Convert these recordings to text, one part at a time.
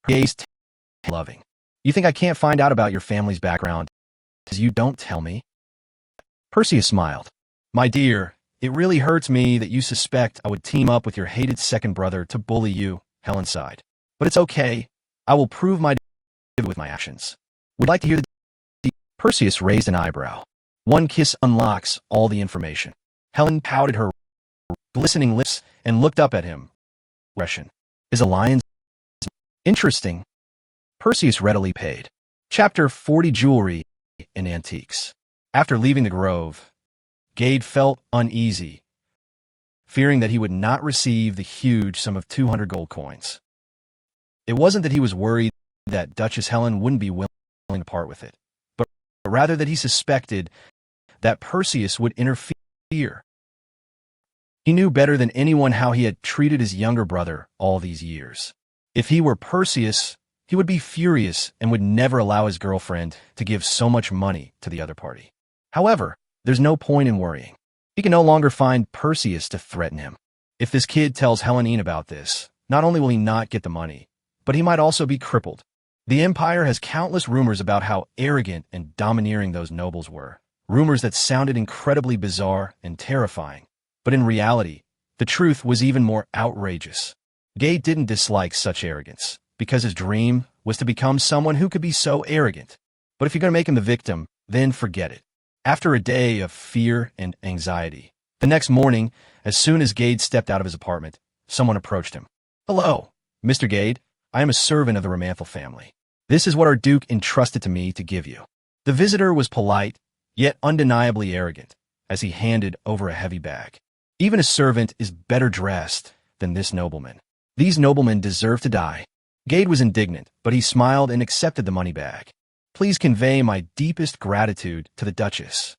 gaze loving. You think I can't find out about your family's background because you don't tell me? Perseus smiled. My dear, it really hurts me that you suspect I would team up with your hated second brother to bully you, Helen sighed. But it's okay. I will prove my with my actions. Would like to hear the Perseus raised an eyebrow. One kiss unlocks all the information. Helen pouted her glistening lips and looked up at him. Russian. Is a lion's interesting? Perseus readily paid. Chapter 40 Jewelry and Antiques. After leaving the grove, Gade felt uneasy, fearing that he would not receive the huge sum of 200 gold coins. It wasn't that he was worried that Duchess Helen wouldn't be willing to part with it, but rather that he suspected that Perseus would interfere. He knew better than anyone how he had treated his younger brother all these years. If he were Perseus, he would be furious and would never allow his girlfriend to give so much money to the other party. However, there's no point in worrying. He can no longer find Perseus to threaten him. If this kid tells N.A.N about this, not only will he not get the money, but he might also be crippled. The Empire has countless rumors about how arrogant and domineering those nobles were. Rumors that sounded incredibly bizarre and terrifying. But in reality, the truth was even more outrageous. Gade didn't dislike such arrogance, because his dream was to become someone who could be so arrogant. But if you're going to make him the victim, then forget it. After a day of fear and anxiety, the next morning, as soon as Gade stepped out of his apartment, someone approached him. Hello, Mr. Gade. I am a servant of the Romanthal family. This is what our Duke entrusted to me to give you. The visitor was polite, yet undeniably arrogant, as he handed over a heavy bag. Even a servant is better dressed than this nobleman. These noblemen deserve to die. Gade was indignant, but he smiled and accepted the money bag. Please convey my deepest gratitude to the Duchess.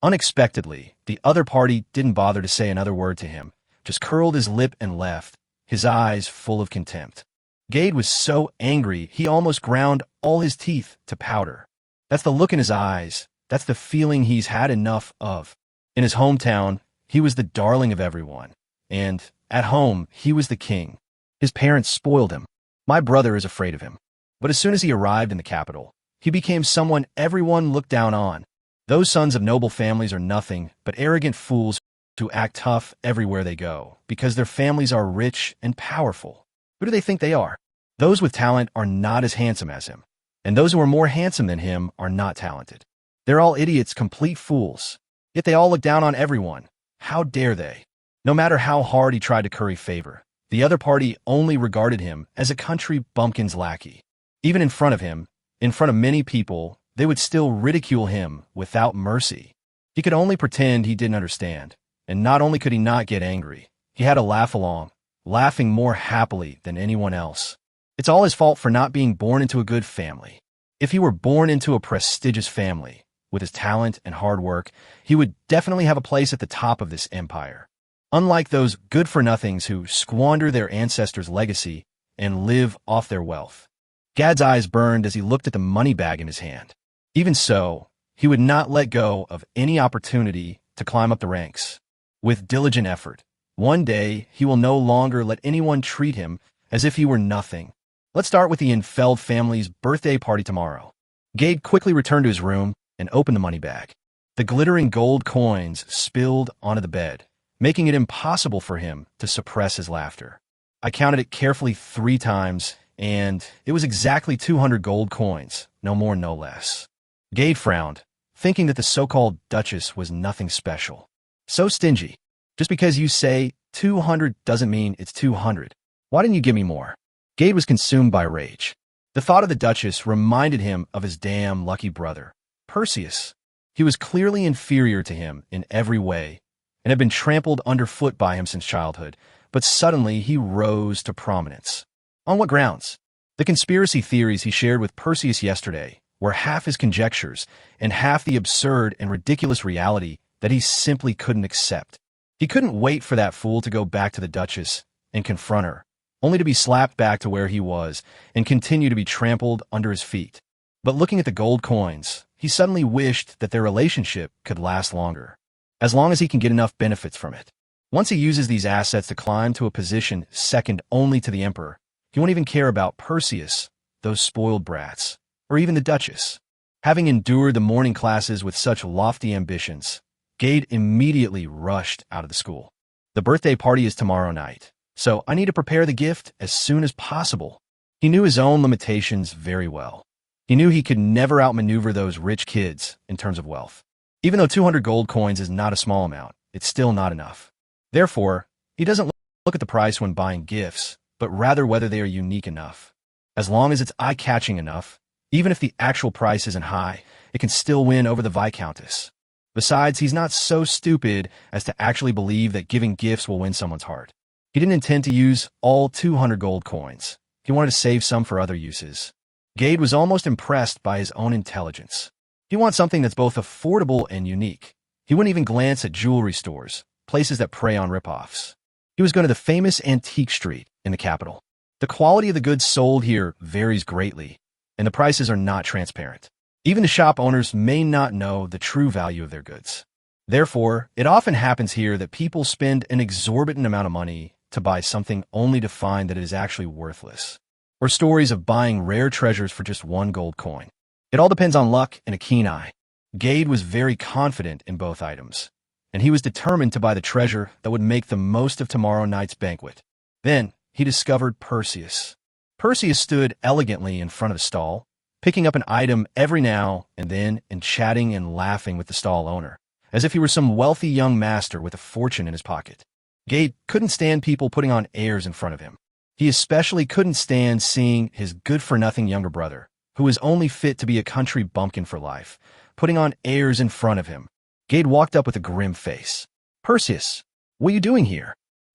Unexpectedly, the other party didn't bother to say another word to him, just curled his lip and left, his eyes full of contempt. Gade was so angry he almost ground all his teeth to powder. That's the look in his eyes. That's the feeling he's had enough of. In his hometown, he was the darling of everyone. And, at home, he was the king. His parents spoiled him. My brother is afraid of him. But as soon as he arrived in the capital, he became someone everyone looked down on. Those sons of noble families are nothing but arrogant fools who act tough everywhere they go, because their families are rich and powerful. Who do they think they are? Those with talent are not as handsome as him, and those who are more handsome than him are not talented. They're all idiots, complete fools. Yet they all look down on everyone. How dare they? No matter how hard he tried to curry favor, the other party only regarded him as a country bumpkin's lackey. Even in front of him, in front of many people, they would still ridicule him without mercy. He could only pretend he didn't understand, and not only could he not get angry, he had to laugh along, laughing more happily than anyone else. It's all his fault for not being born into a good family. If he were born into a prestigious family, with his talent and hard work, he would definitely have a place at the top of this empire. Unlike those good-for-nothings who squander their ancestors' legacy and live off their wealth. Gad's eyes burned as he looked at the money bag in his hand. Even so, he would not let go of any opportunity to climb up the ranks. With diligent effort, one day he will no longer let anyone treat him as if he were nothing. Let's start with the N.N family's birthday party tomorrow. Gade quickly returned to his room and opened the money bag. The glittering gold coins spilled onto the bed, making it impossible for him to suppress his laughter. I counted it carefully 3 times, and it was exactly 200 gold coins, no more, no less. Gade frowned, thinking that the so-called Duchess was nothing special. So stingy. Just because you say 200 doesn't mean it's 200. Why didn't you give me more? Gade was consumed by rage. The thought of the Duchess reminded him of his damn lucky brother, Perseus. He was clearly inferior to him in every way, and had been trampled underfoot by him since childhood, but suddenly he rose to prominence. On what grounds? The conspiracy theories he shared with Perseus yesterday were half his conjectures and half the absurd and ridiculous reality that he simply couldn't accept. He couldn't wait for that fool to go back to the Duchess and confront her, only to be slapped back to where he was and continue to be trampled under his feet. But looking at the gold coins, he suddenly wished that their relationship could last longer, as long as he can get enough benefits from it. Once he uses these assets to climb to a position second only to the Emperor, he won't even care about Perseus those spoiled brats, or even the Duchess. Having endured the morning classes with such lofty ambitions, Gade immediately rushed out of the school. The birthday party is tomorrow night, so I need to prepare the gift as soon as possible. He knew his own limitations very well. He knew he could never outmaneuver those rich kids in terms of wealth. Even though 200 gold coins is not a small amount, it's still not enough. Therefore, he doesn't look at the price when buying gifts, but rather whether they are unique enough. As long as it's eye-catching enough, even if the actual price isn't high, it can still win over the Viscountess. Besides, he's not so stupid as to actually believe that giving gifts will win someone's heart. He didn't intend to use all 200 gold coins. He wanted to save some for other uses. Gade was almost impressed by his own intelligence. He wants something that's both affordable and unique. He wouldn't even glance at jewelry stores, places that prey on ripoffs. He was going to the famous antique street in the capital. The quality of the goods sold here varies greatly, and the prices are not transparent. Even the shop owners may not know the true value of their goods. Therefore, it often happens here that people spend an exorbitant amount of money to buy something only to find that it is actually worthless. Or stories of buying rare treasures for just 1 gold coin. It all depends on luck and a keen eye. Gade was very confident in both items, and he was determined to buy the treasure that would make the most of tomorrow night's banquet. Then, he discovered Perseus. Perseus stood elegantly in front of the stall, picking up an item every now and then and chatting and laughing with the stall owner, as if he were some wealthy young master with a fortune in his pocket. Gade couldn't stand people putting on airs in front of him. He especially couldn't stand seeing his good-for-nothing younger brother, who was only fit to be a country bumpkin for life, putting on airs in front of him. Gade walked up with a grim face. "Perseus, what are you doing here?"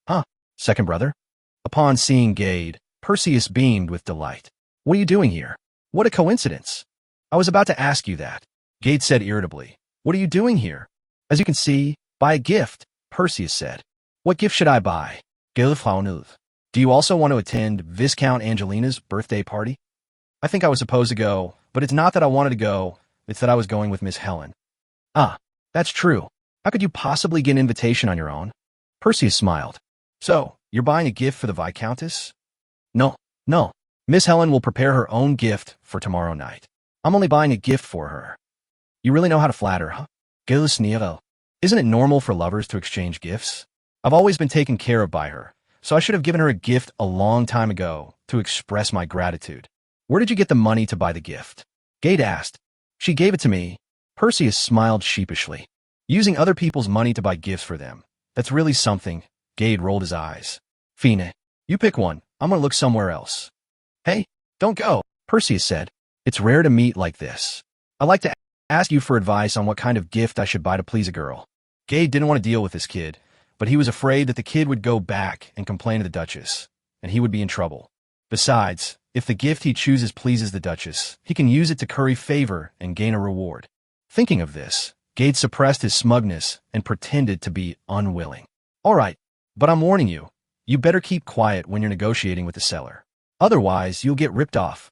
"Huh, second brother?" Upon seeing Gade, Perseus beamed with delight. "What are you doing here? What a coincidence." "I was about to ask you that," Gade said irritably. "What are you doing here?" "As you can see, buy a gift," Perseus said. "What gift should I buy?" "Do you also want to attend Viscount Angelina's birthday party?" "I think I was supposed to go, but it's not that I wanted to go, it's that I was going with Miss Helen." "Ah, that's true. How could you possibly get an invitation on your own?" Perseus smiled. "So, you're buying a gift for the Viscountess?" No. Miss Helen will prepare her own gift for tomorrow night. I'm only buying a gift for her." "You really know how to flatter, huh?" "Isn't it normal for lovers to exchange gifts? I've always been taken care of by her, so I should have given her a gift a long time ago to express my gratitude." "Where did you get the money to buy the gift?" Gade asked. "She gave it to me." Perseus smiled sheepishly. "Using other people's money to buy gifts for them. That's really something." Gade rolled his eyes. "Fine. You pick one. I'm going to look somewhere else." "Hey, don't go," Perseus said. "It's rare to meet like this. I'd like to ask you for advice on what kind of gift I should buy to please a girl." Gade didn't want to deal with this kid, but he was afraid that the kid would go back and complain to the Duchess, and he would be in trouble. Besides, if the gift he chooses pleases the Duchess, he can use it to curry favor and gain a reward. Thinking of this, Gade suppressed his smugness and pretended to be unwilling. "All right, but I'm warning you, you better keep quiet when you're negotiating with the seller. Otherwise, you'll get ripped off."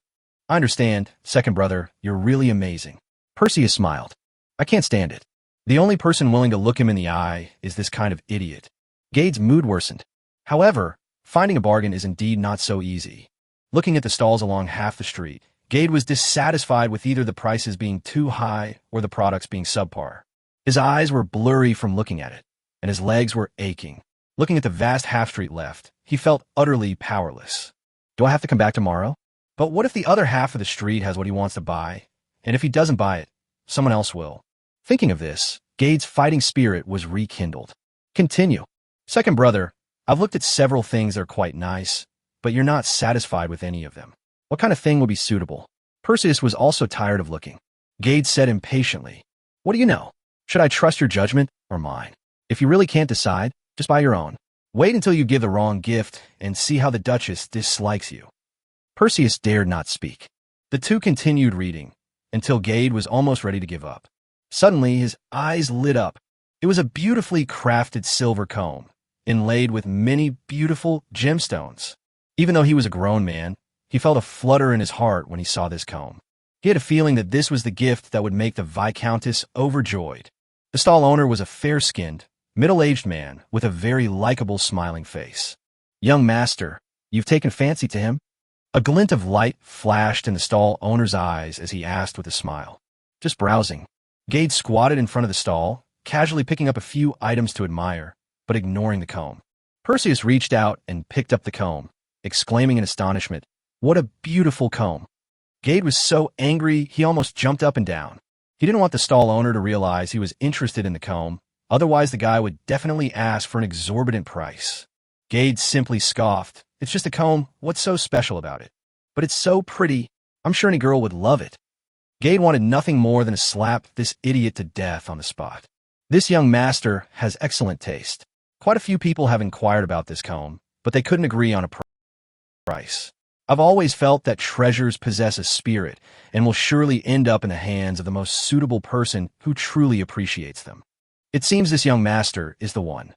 "I understand, second brother, you're really amazing." Perseus smiled. "I can't stand it. The only person willing to look him in the eye is this kind of idiot." Gade's mood worsened. However, finding a bargain is indeed not so easy. Looking at the stalls along half the street, Gade was dissatisfied with either the prices being too high or the products being subpar. His eyes were blurry from looking at it, and his legs were aching. Looking at the vast half-street left, he felt utterly powerless. "Do I have to come back tomorrow?" But what if the other half of the street has what he wants to buy? And if he doesn't buy it, someone else will. Thinking of this, Gade's fighting spirit was rekindled. "Continue." "Second brother, I've looked at several things that are quite nice, but you're not satisfied with any of them. What kind of thing would be suitable?" Perseus was also tired of looking. Gade said impatiently, "What do you know? Should I trust your judgment or mine? If you really can't decide, just buy your own. Wait until you give the wrong gift and see how the Duchess dislikes you." Perseus dared not speak. The two continued reading until Gade was almost ready to give up. Suddenly, his eyes lit up. It was a beautifully crafted silver comb, inlaid with many beautiful gemstones. Even though he was a grown man, he felt a flutter in his heart when he saw this comb. He had a feeling that this was the gift that would make the Viscountess overjoyed. The stall owner was a fair-skinned, middle-aged man with a very likable smiling face. "Young master, you've taken fancy to him?" A glint of light flashed in the stall owner's eyes as he asked with a smile. Just browsing. Gade squatted in front of the stall, casually picking up a few items to admire, but ignoring the comb. Perseus reached out and picked up the comb, exclaiming in astonishment, "What a beautiful comb!" Gade was so angry he almost jumped up and down. He didn't want the stall owner to realize he was interested in the comb, otherwise the guy would definitely ask for an exorbitant price. Gade simply scoffed. "It's just a comb, what's so special about it? But it's so pretty, I'm sure any girl would love it." Gade wanted nothing more than to slap this idiot to death on the spot. This young master has excellent taste. Quite a few people have inquired about this comb, but they couldn't agree on a price. I've always felt that treasures possess a spirit and will surely end up in the hands of the most suitable person who truly appreciates them. It seems this young master is the one.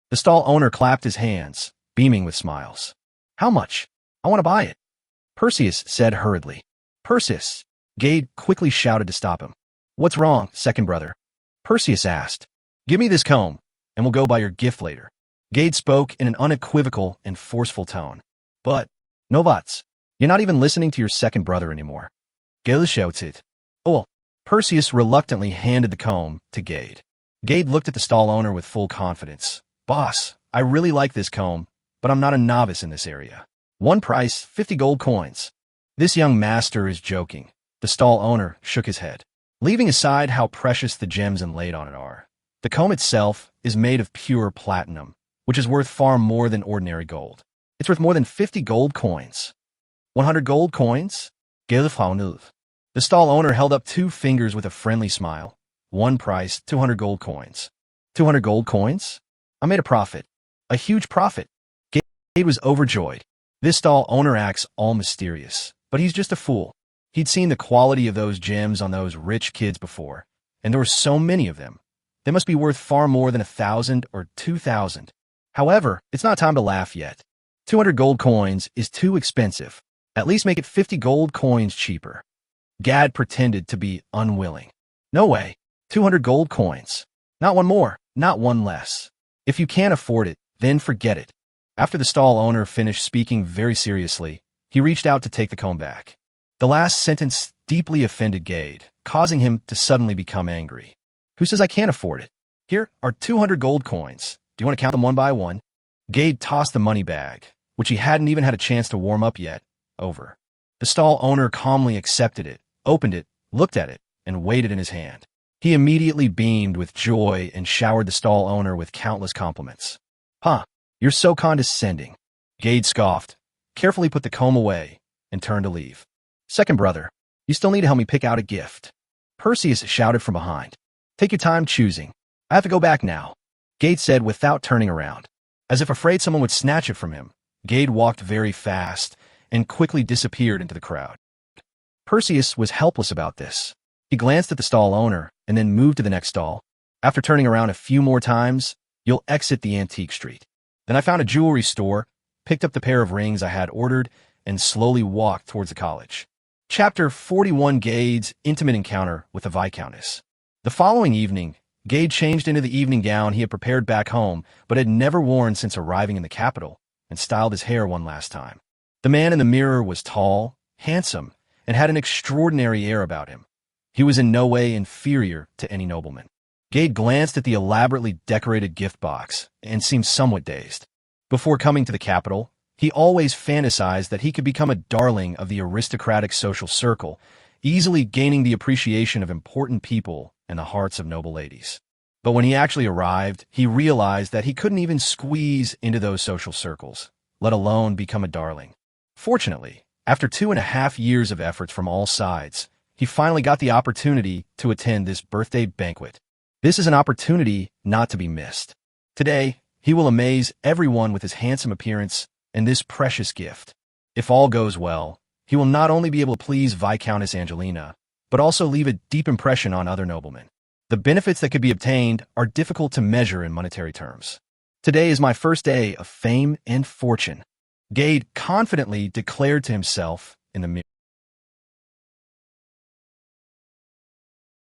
The stall owner clapped his hands, beaming with smiles. "How much? I want to buy it," Perseus said hurriedly. "Perseus!" Gade quickly shouted to stop him. "What's wrong, second brother?" Perseus asked. "Give me this comb, and we'll go buy your gift later." Gade spoke in an unequivocal and forceful tone. "But, Novats, you're not even listening to your second brother anymore." Gade shouted. "Oh." Perseus reluctantly handed the comb to Gade. Gade looked at the stall owner with full confidence. "Boss, I really like this comb, but I'm not a novice in this area. One price, 50 gold coins." "This young master is joking." The stall owner shook his head. Leaving aside how precious the gems inlaid on it are, the comb itself is made of pure platinum, which is worth far more than ordinary gold. It's worth more than 50 gold coins. 100 gold coins? The stall owner held up 2 fingers with a friendly smile. "One price, 200 gold coins." 200 gold coins? I made a profit. A huge profit. Gade was overjoyed. This stall owner acts all mysterious, but he's just a fool. He'd seen the quality of those gems on those rich kids before, and there were so many of them. They must be worth far more than 1,000 or 2,000. However, it's not time to laugh yet. 200 gold coins is too expensive. At least make it 50 gold coins cheaper. Gade pretended to be unwilling. "No way. 200 gold coins. Not one more, not one less. If you can't afford it, then forget it." After the stall owner finished speaking very seriously, he reached out to take the comb back. The last sentence deeply offended Gade, causing him to suddenly become angry. "Who says I can't afford it? Here are 200 gold coins. Do you want to count them one by one?" Gade tossed the money bag, which he hadn't even had a chance to warm up yet, over. The stall owner calmly accepted it, opened it, looked at it, and weighed it in his hand. He immediately beamed with joy and showered the stall owner with countless compliments. "Huh, you're so condescending." Gade scoffed, carefully put the comb away, and turned to leave. "Second brother, you still need to help me pick out a gift," Perseus shouted from behind. "Take your time choosing. I have to go back now," Gade said without turning around. As if afraid someone would snatch it from him, Gade walked very fast and quickly disappeared into the crowd. Perseus was helpless about this. He glanced at the stall owner and then moved to the next stall. After turning around a few more times, "You'll exit the antique street." Then I found a jewelry store, picked up the pair of rings I had ordered, and slowly walked towards the college. Chapter 41: Gade's Intimate Encounter with the Viscountess. The following evening, Gade changed into the evening gown he had prepared back home but had never worn since arriving in the capital, and styled his hair one last time. The man in the mirror was tall, handsome, and had an extraordinary air about him. He was in no way inferior to any nobleman. Gade glanced at the elaborately decorated gift box and seemed somewhat dazed. Before coming to the capital, he always fantasized that he could become a darling of the aristocratic social circle, easily gaining the appreciation of important people and the hearts of noble ladies. But when he actually arrived, he realized that he couldn't even squeeze into those social circles, let alone become a darling. Fortunately, after 2.5 years of efforts from all sides, he finally got the opportunity to attend this birthday banquet. This is an opportunity not to be missed. Today, he will amaze everyone with his handsome appearance and this precious gift. If all goes well, he will not only be able to please Viscountess Angelina, but also leave a deep impression on other noblemen. The benefits that could be obtained are difficult to measure in monetary terms. "Today is my first day of fame and fortune," Gade confidently declared to himself in the mirror.